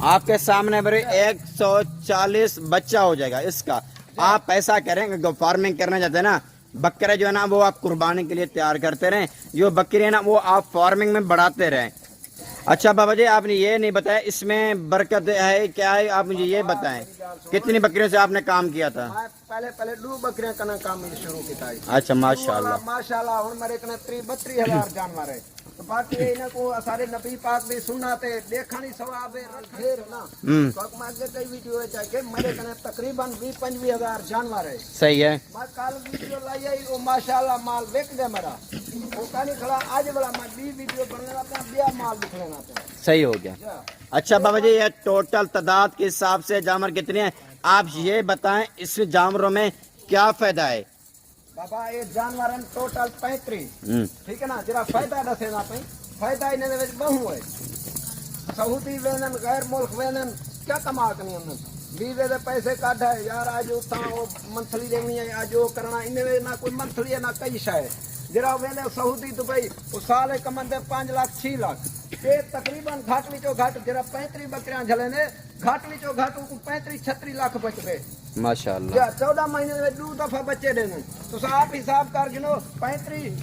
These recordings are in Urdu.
آپ کے سامنے بھائی 140 بچہ ہو جائے گا اس کا. آپ ایسا کریں گے فارمنگ کرنا چاہتے ہیں نا, بکرے جو ہے نا وہ آپ قربانی کے لیے تیار کرتے رہیں, جو بکری ہے نا وہ آپ فارمنگ میں بڑھاتے رہیں. اچھا بابا جی آپ نے یہ نہیں بتایا اس میں برکت ہے کیا ہے, آپ مجھے یہ بتائیں کتنی بکریوں سے آپ نے کام کیا تھا؟ پہلے 2 بکریاں کا کام شروع کیا. اچھا ماشاء اللہ ماشاءاللہ ہن میرے کنے 32,000 جانور ہے. تو باقی انہاں کو سارے نبی پاک بھی سننا تے دیکھانی ثواب ہے ڈھیر نا. تو میں اگے کئی ویڈیو ہے کہ میرے کنے تقریباً 20-25,000 جانور ہے. صحیح ہے. میں کل ویڈیو لائی ہے وہ ماشاءاللہ مال وک گیا میرا. وہ کہانی کھڑا اج والا میں 20 ویڈیو بنانا پیا بیا مال دکھ لینا پیا. صحیح ہو گیا. اچھا بابا جی یہ ٹوٹل تعداد کے حساب سے جانور کتنے ہیں آپ یہ بتائیں, اس جانوروں میں کیا فائدہ ہے؟ بابا یہ جانور ٹوٹل 35. ٹھیک ہے نا, جرا فائدہ دسے نا پئی فائدہ انہاں دے وچ بہو ہے. سعودی وینن غیر ملک وینن کیا کما کنی انہاں ویزے دے پیسے کڈ ہے یار, اج اتاں او منتھلی دینی ہے, اج او کرنا انہاں نہ کوئی منتھلی ہے نہ کئی شے. جرا ویلے سعودی دبئی او سال کمن دے 5 لاکھ 6 لاکھ یہ تقریباً گھٹ وچوں گھٹ جرا 35 بکریاں جھلے نے گھٹ وچوں گھٹ کو 35-36 لاکھ بچ گئے ماشاءاللہ. 14 مہینے میں 2 دفعہ بچے دینے. تو آپ حساب کر گنو 35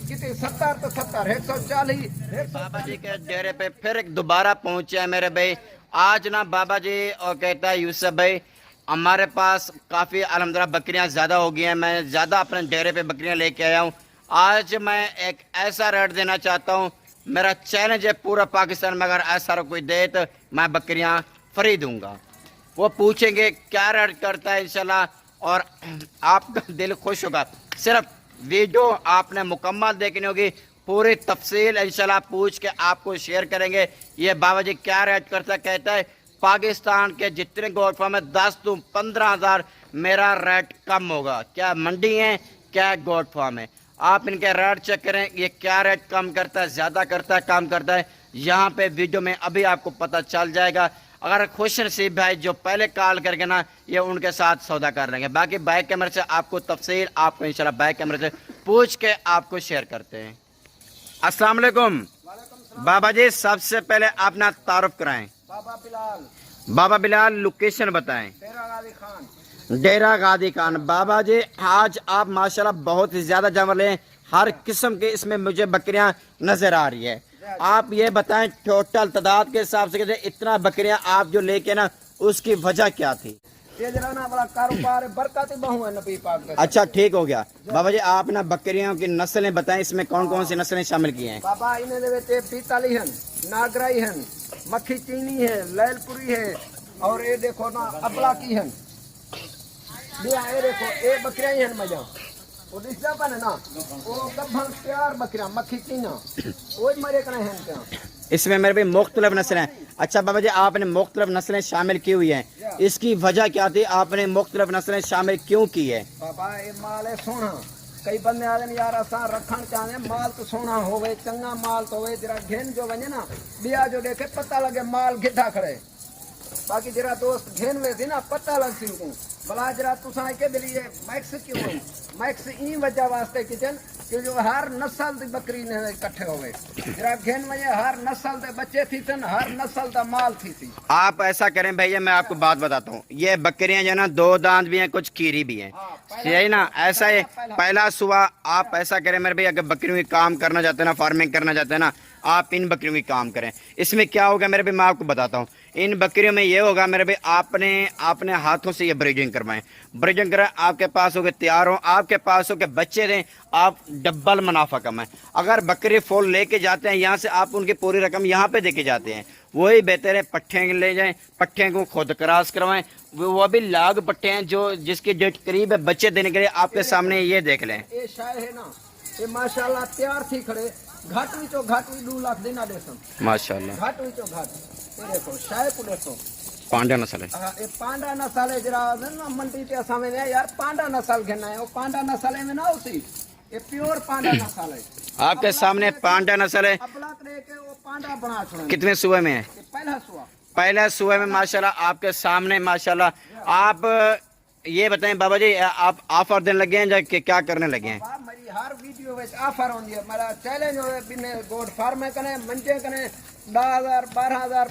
کتنے 70 تو 70 140. بابا جی کے ڈیرے پہ پھر ایک دوبارہ پہنچے ہیں میرے بھائی. آج نا بابا جی اور کہتا ہے یوسف بھائی ہمارے پاس کافی الحمدللہ بکریاں زیادہ ہو گئی ہیں, میں زیادہ اپنے ڈیرے پہ بکریاں لے کے آیا ہوں. آج میں ایک ایسا ریٹ دینا چاہتا ہوں, میرا چیلنج ہے پورا پاکستان میں اگر ایسا کوئی دے تو میں بکریاں فری دوں گا. وہ پوچھیں گے کیا ریٹ کرتا ہے انشاءاللہ, اور آپ کا دل خوش ہوگا. صرف ویڈیو آپ نے مکمل دیکھنی ہوگی, پوری تفصیل انشاءاللہ پوچھ کے آپ کو شیئر کریں گے. یہ بابا جی کیا ریٹ کرتا ہے, کہتا ہے پاکستان کے جتنے گوٹ فارم ہے 10 تو 15,000 میرا ریٹ کم ہوگا. کیا منڈی ہے کیا گوٹ فارم ہے, آپ ان کے ریٹ چیک کریں یہ کیا ریٹ کم کرتا ہے, زیادہ کرتا ہے, کم کرتا ہے. یہاں پہ ویڈیو میں ابھی آپ کو پتہ چل جائے گا. اگر خوش نصیب بھائی جو پہلے کال کر کے نا یہ ان کے ساتھ سودا کر لیں گے. باقی بیک کیمرے سے آپ کو تفصیل آپ کو انشاءاللہ بیک کیمرے سے پوچھ کے آپ کو شیئر کرتے ہیں. السلام علیکم بابا جی, سب سے پہلے آپ نا تعارف کرائیں. بابا بلال لوکیشن بتائیں. ڈیرہ غازی خان. بابا جی آج آپ ماشاءاللہ بہت ہی زیادہ جانور لیں, ہر قسم کے اس میں مجھے بکریاں نظر آ رہی ہے. آپ یہ بتائیں ٹوٹل تعداد کے حساب سے اتنا بکریاں آپ جو لے کے نا اس کی وجہ کیا تھی؟ اچھا ٹھیک ہو گیا. بابا جی آپ نا بکریوں کی نسلیں بتائیں, اس میں کون کون سی نسلیں شامل کی ہیں؟ بابا انہیں پیتالی ہیں, ناگرائی ہیں, مکھی چینی ہے, لیل پوری ہے, اور یہ دیکھو نا ابلا کی ہیں. یہ دیکھو یہ بکریاں ہی ہیں مجھا وہ دستا پہ نا وہ گبھن پیار بکریاں مکھی چینا وہ مرے کنے ہیں کیا. اس میں میرے بھی مختلف نسلیں. اچھا بابا جی آپ نے مختلف نسلیں شامل کی ہوئی ہیں, اس کی وجہ کیا تھی, آپ نے مختلف نسلیں شامل کیوں کی ہے؟ بابا یہ مال ہے سونا. کئی بندے آدھے یار اساں رکھن چاہتے ہیں مال تو سونا ہوئے, چنگا مال تو ہوئے, جرا گھن جو ونجے نا بیا جو دیکھے پتہ لگے مال گھٹا کھڑے. باقی جرا دوست گھن وے تھی نا پتہ لگ سی کو بلا جرا تساں کے دلی یہ میکس کیوں ہوئی, میکس این وجہ واسطے کچن کہ جو ہر نسل دی بکری نے اکٹھے ہوئے. جرا گھن وجہ ہر نسل دے بچے تھی تن, ہر نسل دا مال تھی تھی. آپ ایسا کریں بھیا, میں آپ کو بات بتاتا ہوں, یہ بکریاں جو ہے نا 2 دانت بھی ہیں, کچھ کیری بھی ہیں, یہی نا ایسا ہے پہلا صبح. آپ ایسا کریں میرے بھائی اگر بکریوں کی کام کرنا چاہتے ہیں نا, فارمنگ کرنا چاہتے ہیں نا, آپ ان بکریوں کی کام کریں. اس میں کیا ہوگا میرے بھائی میں آپ کو بتاتا ہوں. ان بکریوں میں یہ ہوگا میرے بھائی آپ نے ہاتھوں سے یہ بریڈنگ کروائیں. بریڈنگ کرائیں, آپ کے پاس ہو کے تیار ہوں, آپ کے پاس ہو کے بچے دیں, آپ ڈبل منافع کمائیں. اگر بکری فول لے کے جاتے ہیں یہاں سے, آپ ان کی پوری رقم یہاں پہ دے کے جاتے ہیں, وہی بہتر ہے. پٹھے لے جائیں, پٹھے کو خود کراس کروائیں, وہ بھی لاگ پٹھے ہیں جو جس کی ڈیٹ قریب ہے بچے دینے کے لیے. آپ کے سامنے یہ دیکھ لیں, یہ شاہ ہے نا یہ ماشاءاللہ تیار تھی کھڑے. گھٹ وچوں گھٹ 2 لاکھ دینا دے سن ماشاءاللہ. گھٹ وچوں گھٹ یہ دیکھو شاہ کو دیکھو پانڈا نسل ہے. یہ پانڈا نسل ہے. جرا نا منڈی تے اساں میں یار پانڈا نسل گھنا ہے, وہ پانڈا نسل میں نہ ہوسی, یہ پیور پانڈا نسل ہے. آپ کے سامنے پانڈا نسل ہے. ابلا دے کے وہ پانڈا بنا چھوڑا. کتنے صوبے میں ہے؟ پہلا صوبہ, پہلا صوبے میں ماشاءاللہ. آپ کے سامنے ماشاءاللہ. آپ یہ بتائیں بابا جی آپ آفر دینے لگے ہیں یا کہ کیا کرنے لگے ہیں؟ میری ہر ویڈیو وچ آفر ہوندی ہے. میرا چیلنج ہوئے بنے گوڈ فارم کنے منجے کنے 10,000 12,000